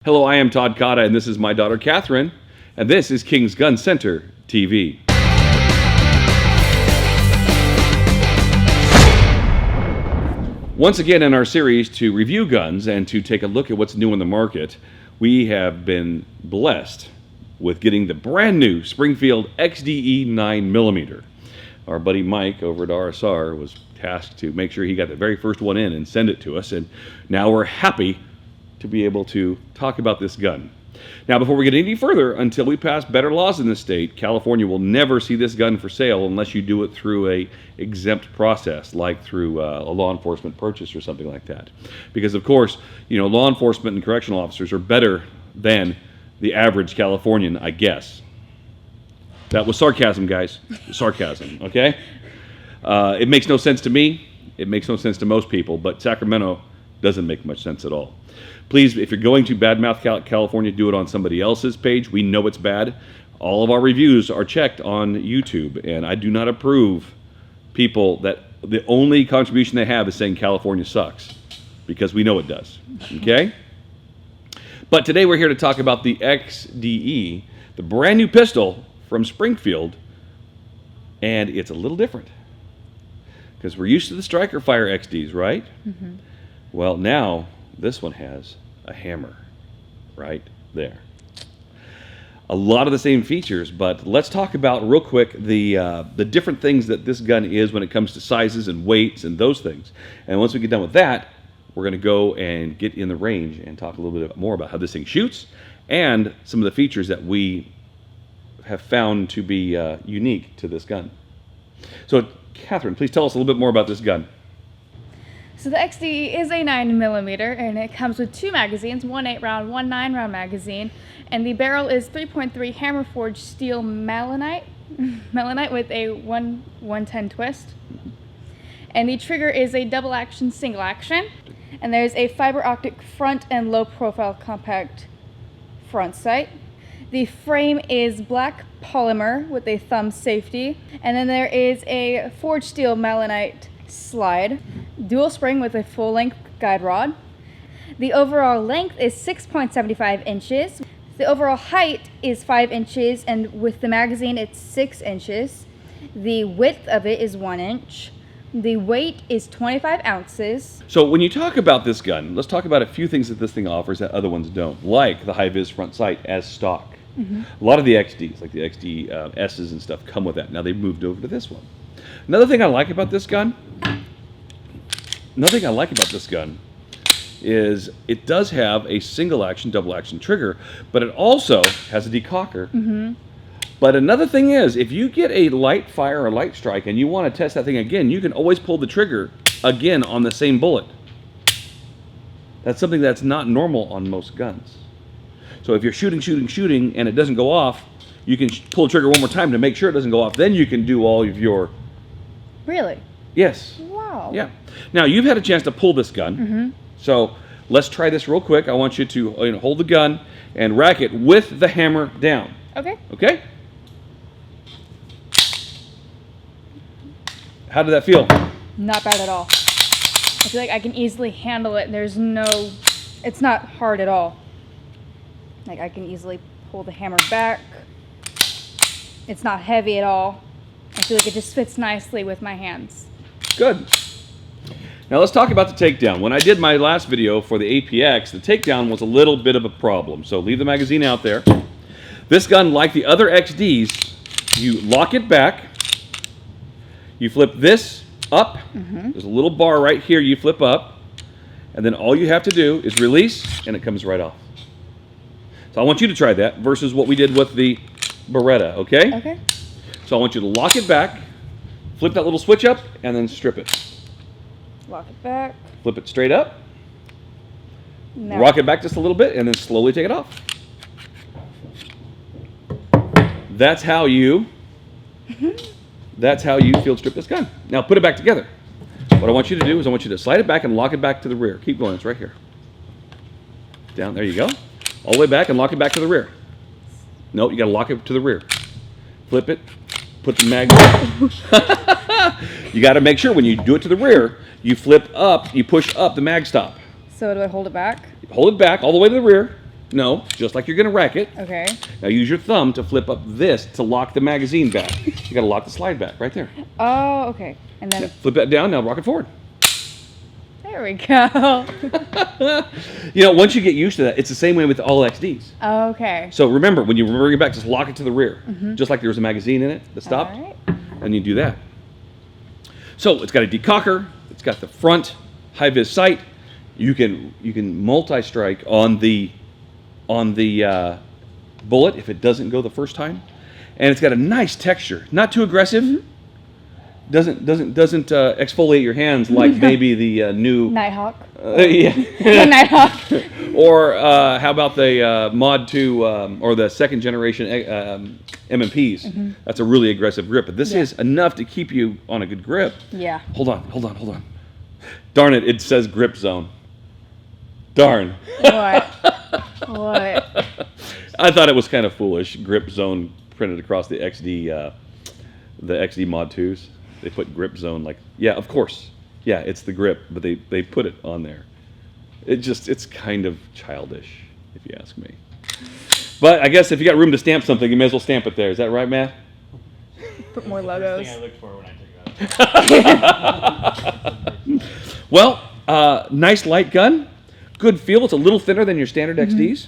Hello, I am Todd Cotta, and this is my daughter Katherine, and this is King's Gun Center TV. Once again in our series to review guns and to take a look at what's new in the market, we have been blessed with getting the brand new Springfield XDe 9mm. Our buddy Mike over at RSR was tasked to make sure he got the very first one in and send it to us, and now we're happy to be able to talk about this gun. Now, before we get any further, until we pass better laws in the state, California will never see this gun for sale unless you do it through a exempt process, like through a law enforcement purchase or something like that. Because of course, law enforcement and correctional officers are better than the average Californian, I guess. That was sarcasm, guys. Sarcasm, okay? It makes no sense to me. It makes no sense to most people, but Sacramento doesn't make much sense at all. Please, if you're going to badmouth California, do it on somebody else's page. We know it's bad. All of our reviews are checked on YouTube, and I do not approve people that the only contribution they have is saying California sucks, because we know it does, okay? But today we're here to talk about the XDe, the brand new pistol from Springfield, and it's a little different, because we're used to the striker fire XDs, right? Mm-hmm. Well, now this one has a hammer right there. A lot of the same features, but let's talk about real quick the different things that this gun is when it comes to sizes and weights and those things. And once we get done with that, we're going to go and get in the range and talk a little bit more about how this thing shoots and some of the features that we have found to be unique to this gun. So, Katherine, please tell us a little bit more about this gun. So the XDe is a 9mm, and it comes with two magazines, one 8-round, one 9-round magazine, and the barrel is 3.3 hammer forged steel melanite with a 110 twist, and the trigger is a double action single action, and there's a fiber optic front and low profile compact front sight. The frame is black polymer with a thumb safety, and then there is a forged steel melanite slide, dual spring with a full-length guide rod. The overall length is 6.75 inches. The overall height is 5 inches, and with the magazine it's 6 inches. The width of it is 1 inch. The weight is 25 ounces. So when you talk about this gun, let's talk about a few things that this thing offers that other ones don't, like the high-vis front sight as stock. Mm-hmm. A lot of the XDs, like the XD S's and stuff, come with that. Now they've moved over to this one. Another thing I like about this gun is it does have a single action, double action trigger, but it also has a decocker. Mm-hmm. But another thing is, if you get a light fire or light strike and you want to test that thing again, you can always pull the trigger again on the same bullet. That's something that's not normal on most guns. So if you're shooting, and it doesn't go off, you can pull the trigger one more time to make sure it doesn't go off. Then you can do all of your... Really? Yes. Wow. Yeah. Now, you've had a chance to pull this gun. Mm-hmm. So let's try this real quick. I want you to hold the gun and rack it with the hammer down. Okay. Okay? How did that feel? Not bad at all. I feel like I can easily handle it. It's not hard at all. Like, I can easily pull the hammer back. It's not heavy at all. I feel like it just fits nicely with my hands. Good. Now let's talk about the takedown. When I did my last video for the APX, the takedown was a little bit of a problem. So leave the magazine out there. This gun, like the other XDs, you lock it back. You flip this up. Mm-hmm. There's a little bar right here you flip up. And then all you have to do is release, and it comes right off. So I want you to try that versus what we did with the Beretta, okay? Okay. So I want you to lock it back, flip that little switch up, and then strip it. Lock it back. Flip it straight up. No. Rock it back just a little bit, and then slowly take it off. That's how you field strip this gun. Now put it back together. What I want you to do is I want you to slide it back and lock it back to the rear. Keep going, it's right here. Down, there you go. All the way back and lock it back to the rear. No, you gotta lock it to the rear. Flip it, put the mag. You gotta make sure when you do it to the rear, you flip up, you push up the mag stop. So do I hold it back? Hold it back all the way to the rear, No, just like you're going to rack it. Okay. Now use your thumb to flip up this to lock the magazine back. You got to lock the slide back right there. Oh, okay. And then Flip that down. Now rock it forward. there we go. You know, once you get used to that, it's the same way with all XDs. Okay. So remember, when you bring it back, just lock it to the rear, just like there was a magazine in it that stopped, All right. and you do that. So it's got a decocker. It's got the front high-vis sight. You can multi-strike on the bullet if it doesn't go the first time, and it's got a nice texture, not too aggressive. Doesn't exfoliate your hands like maybe the new Nighthawk. yeah. Nighthawk. Or how about the Mod 2 or the second generation MMPs? That's a really aggressive grip, but this is enough to keep you on a good grip. Yeah. Hold on. Darn it! It says grip zone. Darn. What? What? I thought it was kind of foolish. Grip zone printed across the XD Mod 2s. They put grip zone like, yeah, of course. Yeah, it's the grip, but they put it on there. It's kind of childish, if you ask me. But I guess if you got room to stamp something, you may as well stamp it there. Is that right, Matt? Put more First logos. thing I looked for when I took it out. Well, nice light gun. Good feel. It's a little thinner than your standard XDs.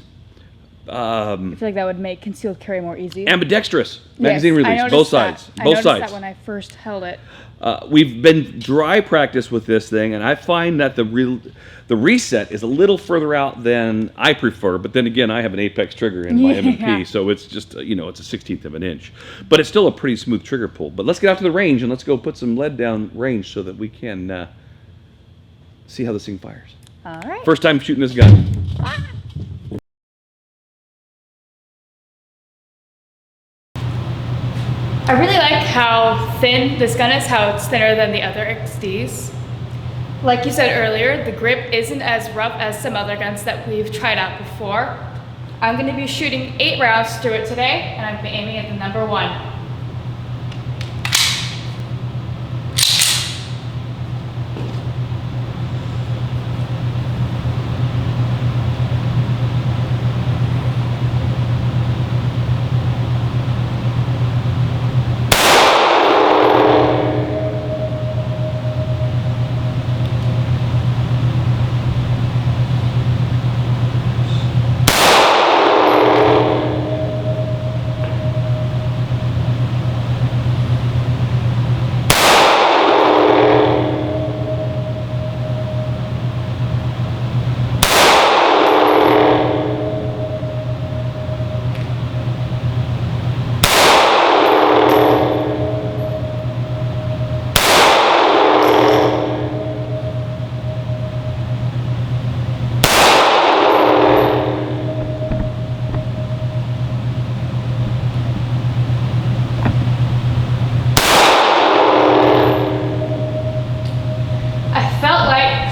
I feel like that would make concealed carry more easy. Ambidextrous. Magazine Yes, I release. noticed Both that. sides. I Both noticed sides. that when I first held it. We've been dry practice with this thing, and I find that the reset is a little further out than I prefer. But then again, I have an Apex trigger in my M&P, so it's just it's a 1/16 of an inch. But it's still a pretty smooth trigger pull. But let's get out to the range and let's go put some lead down range so that we can see how this thing fires. All right. First time shooting this gun. I really like how thin this gun is, how it's thinner than the other XDs. Like you said earlier, the grip isn't as rough as some other guns that we've tried out before. I'm going to be shooting 8 rounds through it today, and I'm aiming at the number 1.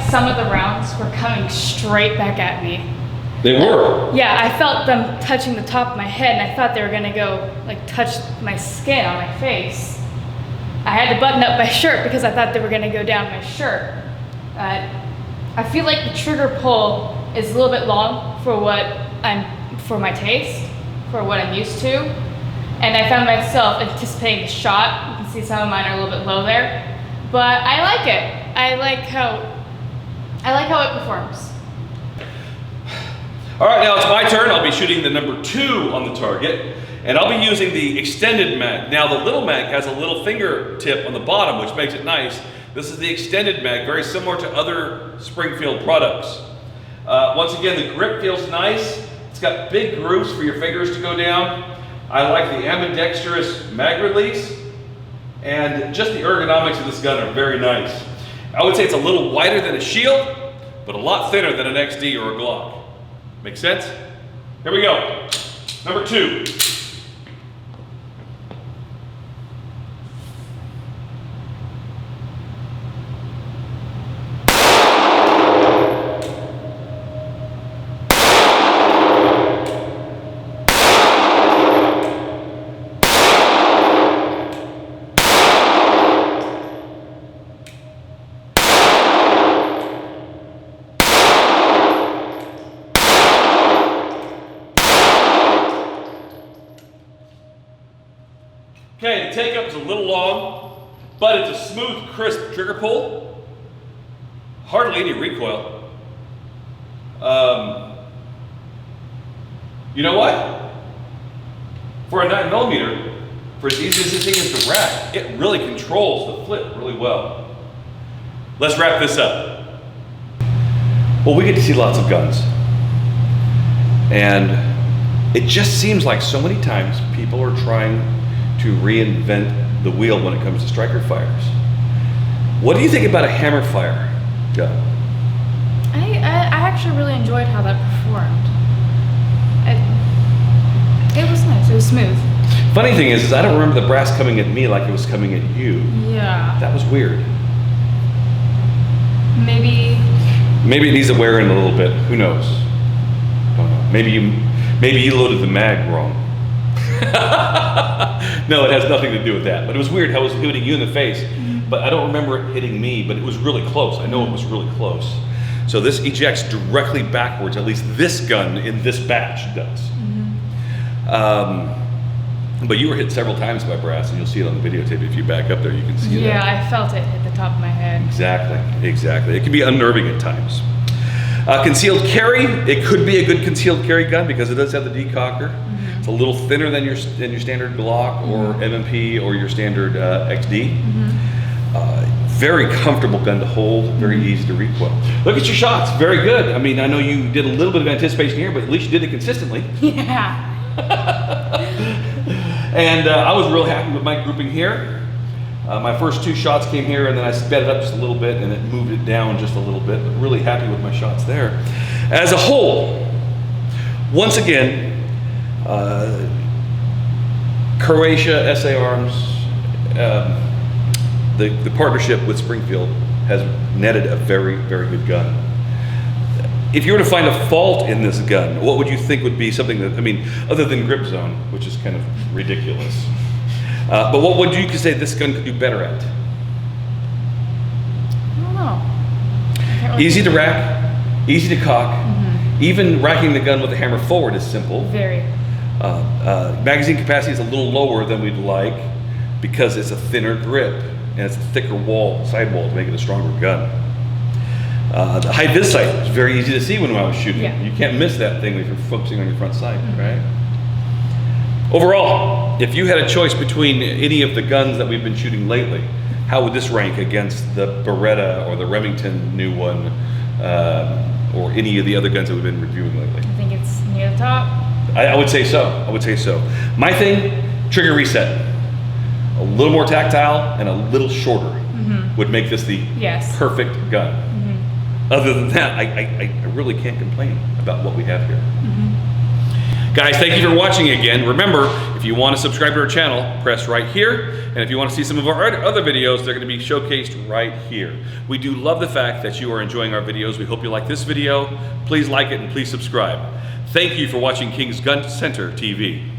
Some of the rounds were coming straight back at me. They were. Yeah, I felt them touching the top of my head, and I thought they were gonna go like touch my skin on my face. I had to button up my shirt because I thought they were gonna go down my shirt. I feel like the trigger pull is a little bit long for for my taste, for what I'm used to, and I found myself anticipating the shot. You can see some of mine are a little bit low there, but I like it. I like how it performs. All right, now it's my turn. I'll be shooting the number 2 on the target, and I'll be using the extended mag. Now the little mag has a little fingertip on the bottom, which makes it nice. This is the extended mag, very similar to other Springfield products. Once again, the grip feels nice. It's got big grooves for your fingers to go down. I like the ambidextrous mag release, and just the ergonomics of this gun are very nice. I would say it's a little wider than a Shield, but a lot thinner than an XD or a Glock. Make sense? Here we go. Number 2. Okay, the take-up is a little long, but it's a smooth, crisp trigger pull. Hardly any recoil. You know what? For a 9mm, for as easy as this thing is to rack, it really controls the flip really well. Let's wrap this up. Well, we get to see lots of guns. And it just seems like so many times people are trying to reinvent the wheel when it comes to striker fires. What do you think about a hammer fire gun? I actually really enjoyed how that performed. It was nice. It was smooth. Funny thing is I don't remember the brass coming at me like it was coming at you. Yeah. That was weird. Maybe it needs a wear in a little bit. Who knows? Don't know. Maybe you loaded the mag wrong. No, it has nothing to do with that. But it was weird how it was hitting you in the face. But I don't remember it hitting me, but it was really close. I know it was really close. So this ejects directly backwards, at least this gun in this batch does. But you were hit several times by brass, and you'll see it on the videotape. If you back up there, you can see that. Yeah, I felt it hit the top of my head. Exactly. It can be unnerving at times. Concealed carry, it could be a good concealed carry gun because it does have the decocker. It's a little thinner than your standard Glock or MMP or your standard XD. Very comfortable gun to hold, very easy to recoil. Look at your shots, very good. I mean, I know you did a little bit of anticipation here, but at least you did it consistently. Yeah. And I was real happy with my grouping here. My first two shots came here, and then I sped it up just a little bit, and it moved it down just a little bit, but really happy with my shots there. As a whole, once again, Croatia, SA Arms, the partnership with Springfield has netted a very, very good gun. If you were to find a fault in this gun, what would you think would be something that, I mean, other than grip zone, which is kind of ridiculous, but what would you say this gun could do better at? I don't know. Easy to rack, easy to cock. Even racking the gun with the hammer forward is simple. Very. Magazine capacity is a little lower than we'd like because it's a thinner grip and it's a thicker sidewall to make it a stronger gun. The high vis sight is very easy to see when I was shooting. Yeah. You can't miss that thing if you're focusing on your front sight, right? Overall, if you had a choice between any of the guns that we've been shooting lately, how would this rank against the Beretta or the Remington new one, or any of the other guns that we've been reviewing lately? I think it's near the top. I would say so. My thing, trigger reset. A little more tactile and a little shorter would make this the perfect gun. Other than that, I really can't complain about what we have here. Guys, thank you for watching again. Remember, if you want to subscribe to our channel, press right here. And if you want to see some of our other videos, they're going to be showcased right here. We do love the fact that you are enjoying our videos. We hope you like this video. Please like it and please subscribe. Thank you for watching King's Gun Center TV.